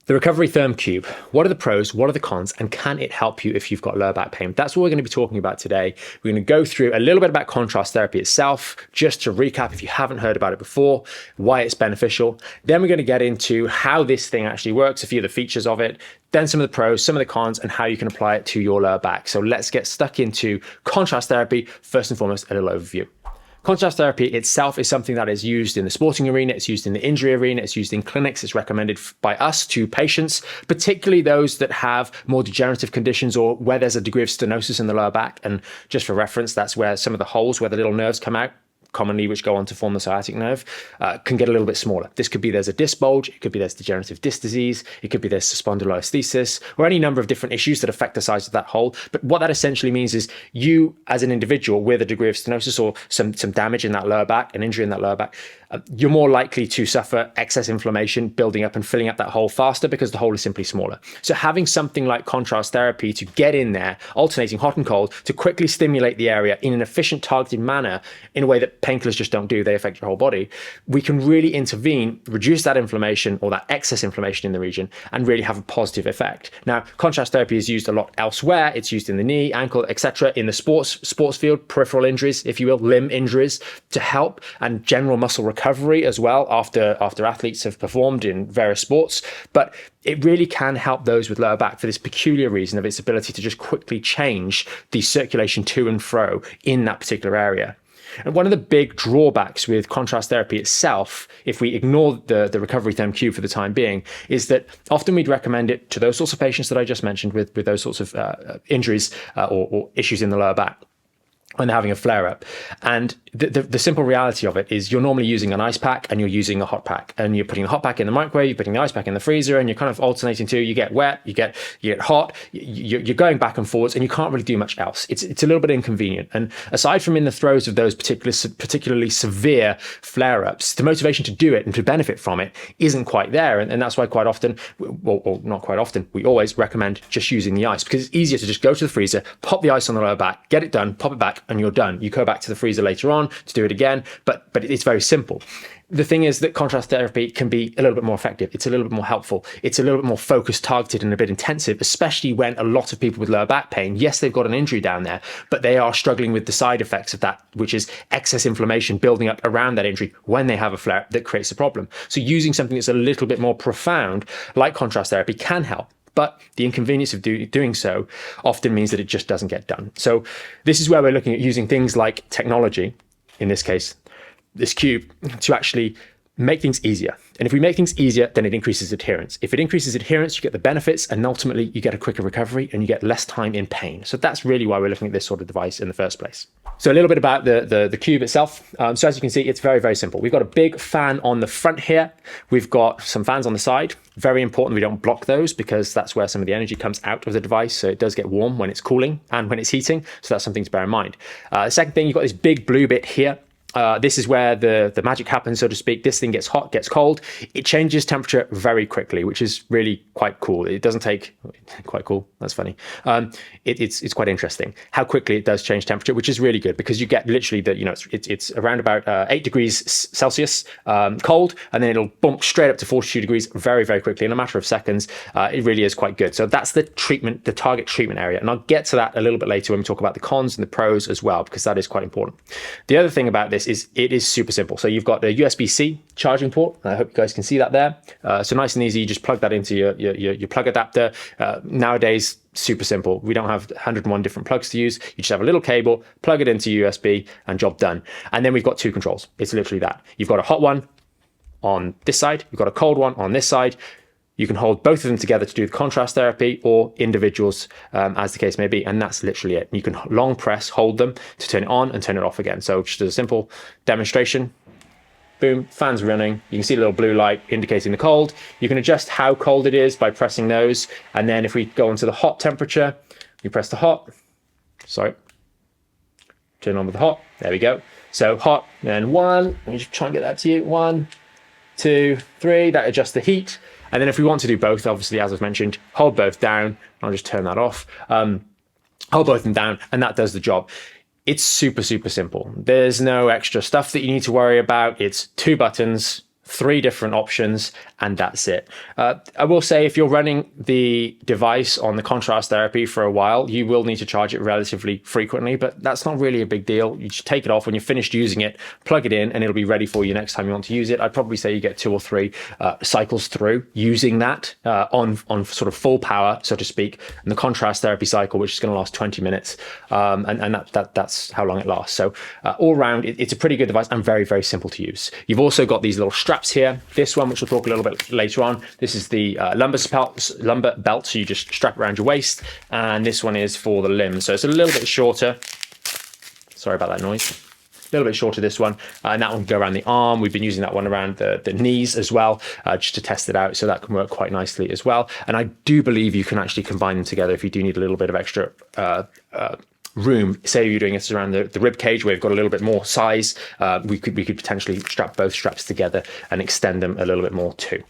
The RecoveryTherm Cube. What are the pros? What are the cons? And can it help you if you've got lower back pain? That's what we're going to be talking about today. We're going to go through a little bit about contrast therapy itself, just to recap if you haven't heard about it before, why it's beneficial. Then we're going to get into how this thing actually works, a few of the features of it, then some of the pros, some of the cons, and how you can apply it to your lower back. So let's get stuck into contrast therapy. First and foremost, a little overview. Contrast therapy itself is something that is used in the sporting arena, it's used in the injury arena, it's used in clinics, it's recommended by us to patients, particularly those that have more degenerative conditions or where there's a degree of stenosis in the lower back. And just for reference, that's where some of the holes where the little nerves come out, commonly which go on to form the sciatic nerve, can get a little bit smaller. This could be there's a disc bulge, it could be there's degenerative disc disease, it could be there's spondylolisthesis, or any number of different issues that affect the size of that hole. But what that essentially means is you as an individual with a degree of stenosis or some damage in that lower back, an injury in that lower back, you're more likely to suffer excess inflammation building up and filling up that hole faster because the hole is simply smaller. So having something like contrast therapy to get in there, alternating hot and cold, to quickly stimulate the area in an efficient, targeted manner in a way that painkillers just don't do, they affect your whole body, we can really intervene, reduce that inflammation or that excess inflammation in the region and really have a positive effect. Now, contrast therapy is used a lot elsewhere. It's used in the knee, ankle, etc., in the sports field, peripheral injuries, if you will, limb injuries to help, and general muscle recovery as well after athletes have performed in various sports. But it really can help those with lower back for this peculiar reason of its ability to just quickly change the circulation to and fro in that particular area. And one of the big drawbacks with contrast therapy itself, if we ignore the RecoveryTherm Cube for the time being, is that often we'd recommend it to those sorts of patients that I just mentioned with those sorts of injuries or issues in the lower back when they're having a flare-up. And the simple reality of it is you're normally using an ice pack and you're using a hot pack, and you're putting the hot pack in the microwave, you're putting the ice pack in the freezer, and you're kind of alternating two. You get wet, you get hot, you're going back and forwards, and you can't really do much else. It's a little bit inconvenient. And aside from in the throes of those particularly severe flare-ups, the motivation to do it and to benefit from it isn't quite there. And that's why quite often, or not quite often, we always recommend just using the ice, because it's easier to just go to the freezer, pop the ice on the lower back, get it done, pop it back, and you're done. You go back to the freezer later on to do it again, but it's very simple. The thing is that contrast therapy can be a little bit more effective. It's a little bit more helpful. It's a little bit more focused, targeted, and a bit intensive, especially when a lot of people with lower back pain, yes, they've got an injury down there, but they are struggling with the side effects of that, which is excess inflammation building up around that injury when they have a flare that creates a problem. So using something that's a little bit more profound, like contrast therapy, can help. But the inconvenience of doing so often means that it just doesn't get done. So this is where we're looking at using things like technology, in this case, this cube, to actually make things easier. And if we make things easier, then it increases adherence. If it increases adherence, you get the benefits, and ultimately you get a quicker recovery and you get less time in pain. So that's really why we're looking at this sort of device in the first place. So a little bit about the cube itself. So as you can see, it's very, very simple. We've got a big fan on the front here. We've got some fans on the side. Very important we don't block those, because that's where some of the energy comes out of the device. So it does get warm when it's cooling and when it's heating. So that's something to bear in mind. The second thing, you've got this big blue bit here. This is where the magic happens, so to speak. This thing gets hot, gets cold. It changes temperature very quickly, which is really quite cool. It doesn't take, quite cool, that's funny. It's quite interesting how quickly it does change temperature, which is really good, because you get literally it's around about 8 degrees Celsius cold, and then it'll bump straight up to 42 degrees very, very quickly in a matter of seconds. It really is quite good. So that's the target treatment area. And I'll get to that a little bit later when we talk about the cons and the pros as well, because that is quite important. The other thing about this is it is super simple. So you've got the USB-C charging port. I hope you guys can see that there. So nice and easy. You just plug that into your plug adapter. Nowadays, super simple. We don't have 101 different plugs to use. You just have a little cable, plug it into USB, and job done. And then we've got 2 controls. It's literally that. You've got a hot one on this side. You've got a cold one on this side. You can hold both of them together to do the contrast therapy, or individuals, as the case may be, and that's literally it. You can long press, hold them to turn it on and turn it off again. So just as a simple demonstration, boom, fan's running. You can see a little blue light indicating the cold. You can adjust how cold it is by pressing those. And then if we go into the hot temperature, we press the hot, turn on with the hot, there we go. So hot, and 1, let me just try and get that to you. 1, 2, 3, that adjusts the heat. And then if we want to do both, obviously, as I've mentioned, hold both down. I'll just turn that off. Hold both of them down, and that does the job. It's super, super simple. There's no extra stuff that you need to worry about. It's 2 buttons, 3 different options, and that's it. I will say if you're running the device on the contrast therapy for a while, you will need to charge it relatively frequently, but that's not really a big deal. You just take it off when you're finished using it, plug it in, and it'll be ready for you next time you want to use it. I'd probably say you get 2 or 3 cycles through using that on sort of full power, so to speak, and the contrast therapy cycle, which is going to last 20 minutes, and that's how long it lasts. So all round, it's a pretty good device and very, very simple to use. You've also got these little straps here. This one, which we'll talk a little bit later on, this is the lumbar belt, so you just strap it around your waist, and this one is for the limbs, so it's a little bit shorter. Sorry about that noise. A little bit shorter, this one, and that one can go around the arm. We've been using that one around the knees as well, just to test it out, so that can work quite nicely as well. And I do believe you can actually combine them together if you do need a little bit of extra room. Say you're doing this around the rib cage where you've got a little bit more size, we could potentially strap both straps together and extend them a little bit more too.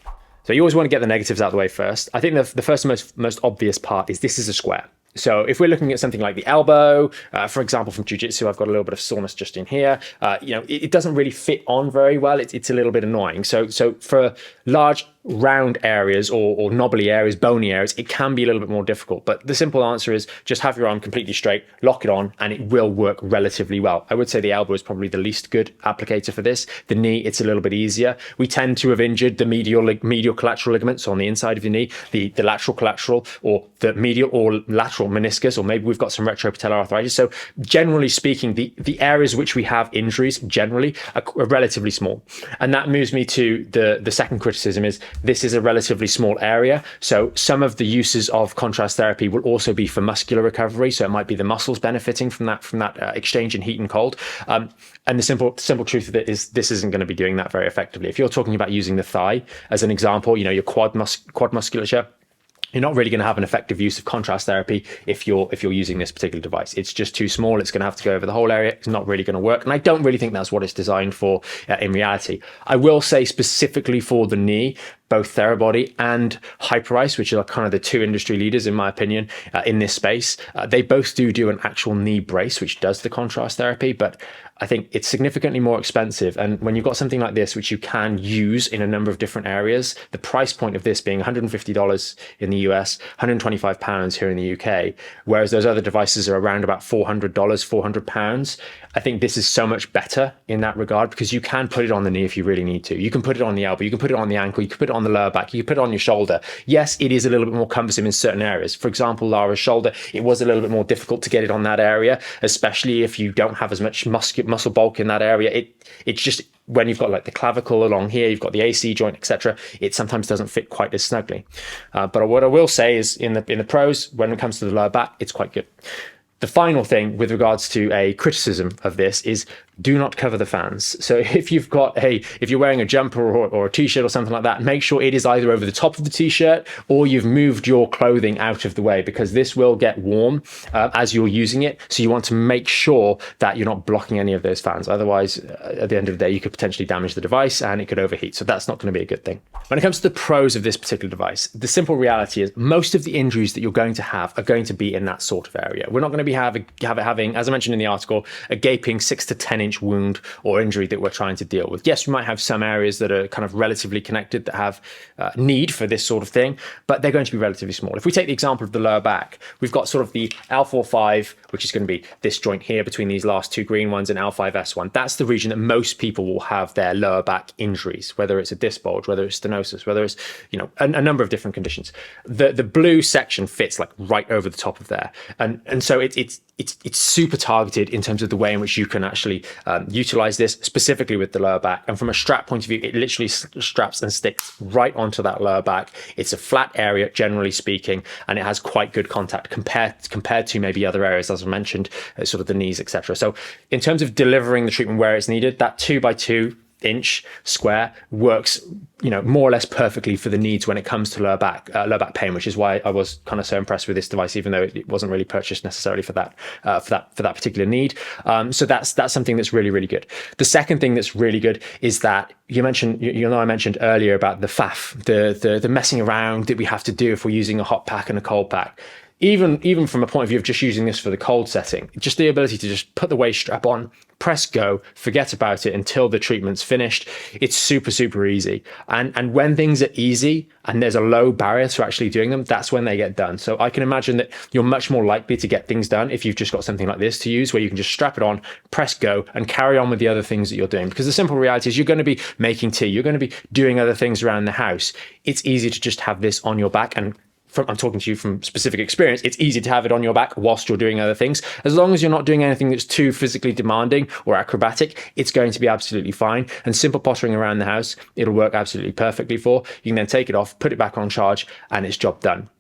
So you always want to get the negatives out of the way first. I think the first and most obvious part is this is a square. So if we're looking at something like the elbow, for example, from jiu-jitsu, I've got a little bit of soreness just in here. It doesn't really fit on very well. It's a little bit annoying. So for large round areas or knobbly areas, bony areas, it can be a little bit more difficult. But the simple answer is just have your arm completely straight, lock it on, and it will work relatively well. I would say the elbow is probably the least good applicator for this. The knee, it's a little bit easier. We tend to have injured the medial collateral ligaments on the inside of your knee, the lateral collateral, or the medial or lateral meniscus, or maybe we've got some retropatellar arthritis. So generally speaking, the areas which we have injuries generally are relatively small. And that moves me to the second criticism is this is a relatively small area. So some of the uses of contrast therapy will also be for muscular recovery. So it might be the muscles benefiting from that exchange in heat and cold. And the simple truth of it is this isn't going to be doing that very effectively. If you're talking about using the thigh as an example, your quad musculature, you're not really going to have an effective use of contrast therapy if you're using this particular device. It's just too small. It's going to have to go over the whole area. It's not really going to work. And I don't really think that's what it's designed for in reality. I will say specifically for the knee, both Therabody and Hyperice, which are kind of the 2 industry leaders, in my opinion, in this space, they both do an actual knee brace, which does the contrast therapy, but I think it's significantly more expensive. And when you've got something like this, which you can use in a number of different areas, the price point of this being $150 in the US, £125 here in the UK, whereas those other devices are around about $400, £400. I think this is so much better in that regard because you can put it on the knee if you really need to. You can put it on the elbow, you can put it on the ankle, you can put it on the lower back, you can put it on your shoulder. Yes, it is a little bit more cumbersome in certain areas. For example, Lara's shoulder, it was a little bit more difficult to get it on that area, especially if you don't have as much muscle bulk in that area. It's just when you've got like the clavicle along here, you've got the AC joint, etc. It sometimes doesn't fit quite as snugly. But what I will say is in the pros, when it comes to the lower back, it's quite good. The final thing with regards to a criticism of this is do not cover the fans. So if you're wearing a jumper or a t-shirt or something like that, make sure it is either over the top of the t-shirt or you've moved your clothing out of the way, because this will get warm as you're using it. So you want to make sure that you're not blocking any of those fans. Otherwise, at the end of the day, you could potentially damage the device and it could overheat. So that's not going to be a good thing. When it comes to the pros of this particular device, the simple reality is most of the injuries that you're going to have are going to be in that sort of area. We're not going to be having, as I mentioned in the article, a gaping 6 to 10 inch wound or injury that we're trying to deal with. Yes, we might have some areas that are kind of relatively connected that have need for this sort of thing, but they're going to be relatively small. If we take the example of the lower back, we've got sort of the L45, which is going to be this joint here between these last 2 green ones, and L5S1. That's the region that most people will have their lower back injuries, whether it's a disc bulge, whether it's stenosis, whether it's a number of different conditions. The blue section fits like right over the top of there, and so it's super targeted in terms of the way in which you can actually utilize this, specifically with the lower back. And from a strap point of view, it literally straps and sticks right onto that lower back. It's a flat area, generally speaking, and it has quite good contact compared to maybe other areas, as I mentioned, sort of the knees, etc. So in terms of delivering the treatment where it's needed, that 2x2 inch square works more or less perfectly for the needs when it comes to lower back pain, which is why I was kind of so impressed with this device, even though it wasn't really purchased necessarily for that particular need. So that's something that's really, really good. The second thing that's really good is that I mentioned earlier about the faff, the messing around that we have to do if we're using a hot pack and a cold pack. even from a point of view of just using this for the cold setting, just the ability to just put the waist strap on, press go, forget about it until the treatment's finished. It's super, super easy. And when things are easy and there's a low barrier to actually doing them, that's when they get done. So I can imagine that you're much more likely to get things done if you've just got something like this to use, where you can just strap it on, press go, and carry on with the other things that you're doing. Because the simple reality is you're going to be making tea, you're going to be doing other things around the house. It's easy to just have this on your back, and I'm talking to you from specific experience, it's easy to have it on your back whilst you're doing other things. As long as you're not doing anything that's too physically demanding or acrobatic, it's going to be absolutely fine. And simple pottering around the house, it'll work absolutely perfectly for. You can then take it off, put it back on charge, and it's job done.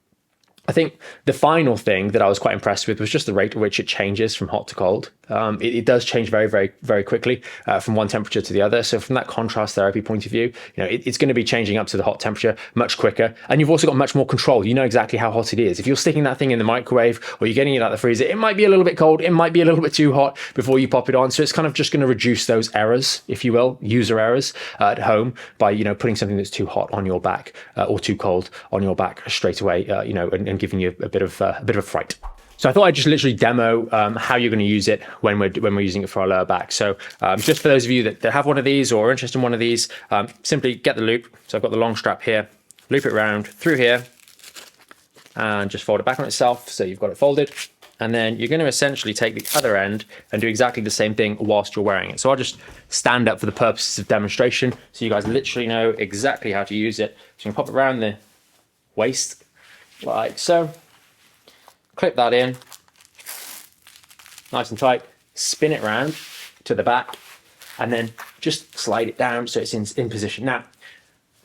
I think the final thing that I was quite impressed with was just the rate at which it changes from hot to cold. It does change very, very, very quickly from one temperature to the other. So from that contrast therapy point of view, it's going to be changing up to the hot temperature much quicker. And you've also got much more control. You know exactly how hot it is. If you're sticking that thing in the microwave or you're getting it out of the freezer, it might be a little bit cold. It might be a little bit too hot before you pop it on. So it's kind of just going to reduce those errors, if you will, user errors at home by, putting something that's too hot on your back or too cold on your back straight away, and giving you a bit of a fright. So I thought I'd just literally demo how you're going to use it when we're using it for our lower back. So just for those of you that have one of these or are interested in one of these, simply get the loop. So I've got the long strap here, loop it around through here, and just fold it back on itself so you've got it folded. And then you're going to essentially take the other end and do exactly the same thing whilst you're wearing it. So I'll just stand up for the purposes of demonstration so you guys literally know exactly how to use it. So you can pop it around the waist like so. Clip that in, nice and tight, spin it round to the back, and then just slide it down so it's in position. Now,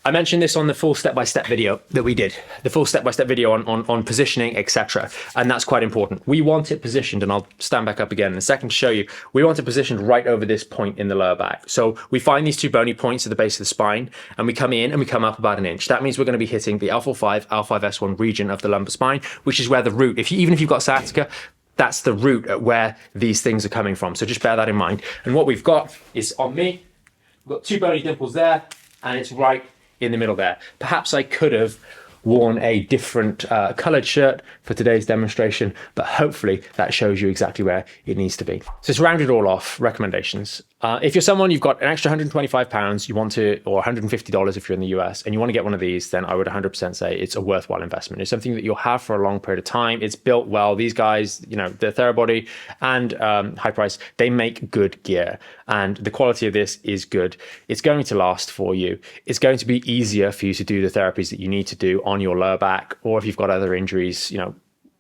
I mentioned this on the full step-by-step video that we did, the full step-by-step video on positioning, etc. And that's quite important. We want it positioned, and I'll stand back up again in a second to show you, we want it positioned right over this point in the lower back. So we find these two bony points at the base of the spine, and we come in and we come up about an inch. That means we're going to be hitting the L4-5, L5-S1 region of the lumbar spine, which is where the root, even if you've got sciatica, that's the root at where these things are coming from. So just bear that in mind. And what we've got is on me, we've got two bony dimples there, and it's right in the middle there. Perhaps I could have worn a different colored shirt for today's demonstration, but hopefully that shows you exactly where it needs to be. So to round it all off, recommendations. If you're someone, you've got an extra £125, you want to, or $150 if you're in the US, and you want to get one of these, then I would 100% say it's a worthwhile investment. It's something that you'll have for a long period of time. It's built well. These guys, the Therabody and High Price, they make good gear, and the quality of this is good. It's going to last for you. It's going to be easier for you to do the therapies that you need to do on your lower back, or if you've got other injuries,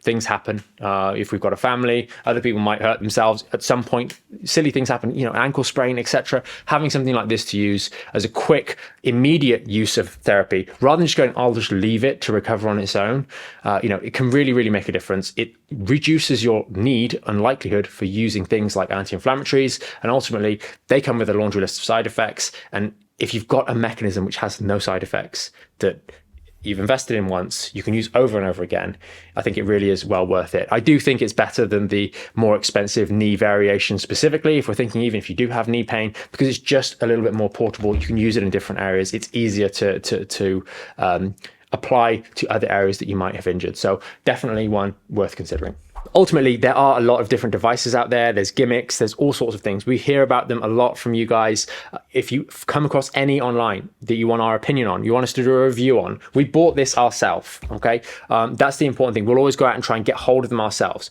things happen. If we've got a family, other people might hurt themselves at some point. Silly things happen, ankle sprain, etc. Having something like this to use as a quick, immediate use of therapy, rather than just going, I'll just leave it to recover on its own. It can really, really make a difference. It reduces your need and likelihood for using things like anti-inflammatories, and ultimately they come with a laundry list of side effects. And if you've got a mechanism which has no side effects that you've invested in once, you can use over and over again, I think it really is well worth it. I do think it's better than the more expensive knee variation specifically, if we're thinking even if you do have knee pain, because it's just a little bit more portable. You can use it in different areas. It's easier to apply to other areas that you might have injured. So definitely one worth considering. Ultimately, there are a lot of different devices out there. There's gimmicks, there's all sorts of things. We hear about them a lot from you guys. If you come across any online that you want our opinion on, you want us to do a review on, we bought this ourselves, okay? That's the important thing. We'll always go out and try and get hold of them ourselves.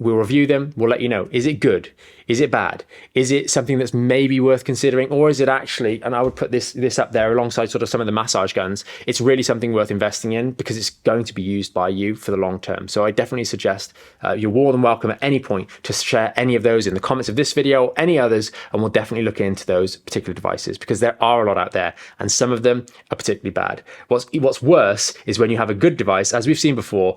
We'll review them. We'll let you know. Is it good? Is it bad? Is it something that's maybe worth considering? Or is it actually, and I would put this up there alongside sort of some of the massage guns, it's really something worth investing in because it's going to be used by you for the long term. So I definitely suggest you're more than welcome at any point to share any of those in the comments of this video or any others, and we'll definitely look into those particular devices because there are a lot out there and some of them are particularly bad. What's worse is when you have a good device, as we've seen before.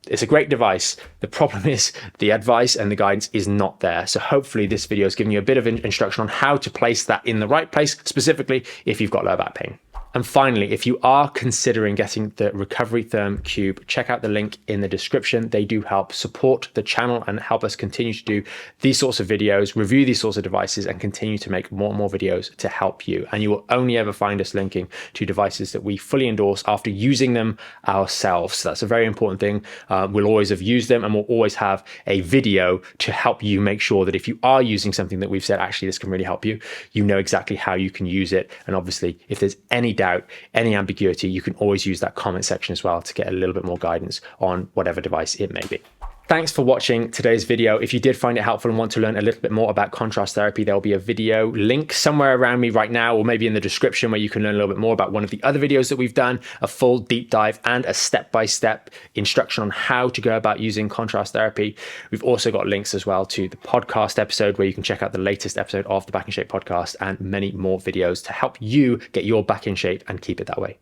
It's a great device. The problem is the advice and the guidance is not there. So hopefully this video is giving you a bit of instruction on how to place that in the right place, specifically if you've got lower back pain. And finally, if you are considering getting the RecoveryTherm Cube, check out the link in the description. They do help support the channel and help us continue to do these sorts of videos, review these sorts of devices, and continue to make more and more videos to help you. And you will only ever find us linking to devices that we fully endorse after using them ourselves. So that's a very important thing. We'll always have used them, and we'll always have a video to help you make sure that if you are using something that we've said, actually, this can really help you, you know exactly how you can use it. And obviously, if there's any doubt, any ambiguity, you can always use that comment section as well to get a little bit more guidance on whatever device it may be. Thanks for watching today's video. If you did find it helpful and want to learn a little bit more about contrast therapy, there'll be a video link somewhere around me right now, or maybe in the description, where you can learn a little bit more about one of the other videos that we've done, a full deep dive and a step-by-step instruction on how to go about using contrast therapy. We've also got links as well to the podcast episode, where you can check out the latest episode of the Back in Shape podcast, and many more videos to help you get your back in shape and keep it that way.